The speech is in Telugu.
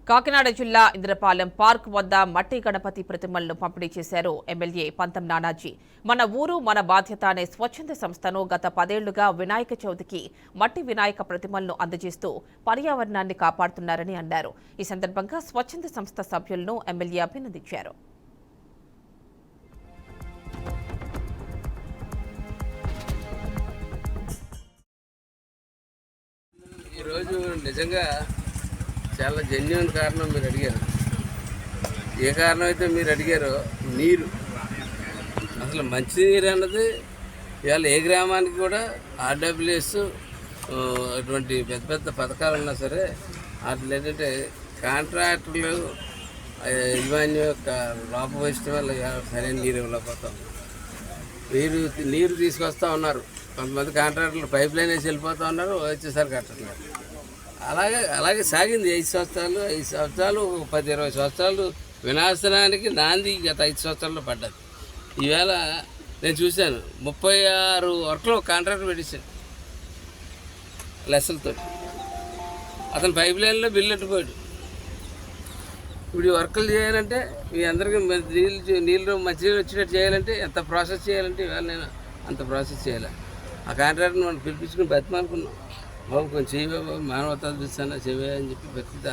కాకినాడ జిల్లా ఇంద్రపాలెం పార్క్ వద్ద మట్టి గణపతి ప్రతిమలను పంపిణీ చేశారు ఎమ్మెల్యే పంతం నానాజీ. మన ఊరు మన బాధ్యత అనే స్వచ్ఛంద సంస్థను గత 10 ఏళ్లుగా వినాయక చవితికి మట్టి వినాయక ప్రతిమలను అందజేస్తూ పర్యావరణాన్ని కాపాడుతున్నారని అన్నారు. ఈ సందర్భంగా స్వచ్ఛంద సంస్థ సభ్యులను ఎమ్మెల్యే అభినందించారు. ఈరోజు నిజంగా చాలా జెన్యున్ కారణం మీరు అడిగారు. ఏ కారణం అయితే మీరు అడిగారో, నీరు అసలు మంచినీరు అన్నది ఇవాళ ఏ గ్రామానికి కూడా ఆర్డబ్ల్యూఎస్ అటువంటి పెద్ద పెద్ద పథకాలు ఉన్నా సరే వాటిలో ఏంటంటే కాంట్రాక్టర్లు యజమాన్యం యొక్క లోపభూయిష్టం వల్ల సరైన నీరు ఇవ్వలేకపోతాం. నీరు తీసుకొస్తూ ఉన్నారు. కొంతమంది కాంట్రాక్టర్లు పైప్ లైన్ వేసి వెళ్ళిపోతూ ఉన్నారు, వచ్చేసారి కట్టట్లేదు. అలాగే సాగింది 5 సంవత్సరాలు 10-20 సంవత్సరాలు వినాశనానికి నాంది గత 5 సంవత్సరాల్లో పడ్డది. ఈవేళ నేను చూశాను 36 వర్క్లు కాంట్రాక్టర్ పెట్టేశాడు లెస్సలతో. అతను పైప్ లైన్లో బిల్లు ఎట్టుపోయాడు. ఇప్పుడు ఈ వర్కులు చేయాలంటే మీ అందరికీ నీళ్ళు మంచినీళ్ళు వచ్చేటట్టు చేయాలంటే ఎంత ప్రాసెస్ చేయాలంటే ఇవాళ నేను అంత ప్రాసెస్ చేయాలి. ఆ కాంట్రాక్టర్ని మనం పిలిపించుకుని బతిమానుకున్నాం. బాబు కొంచెం చేయవా బాబు, మానవతా దృష్టి చేయవా అని చెప్పి బతికితే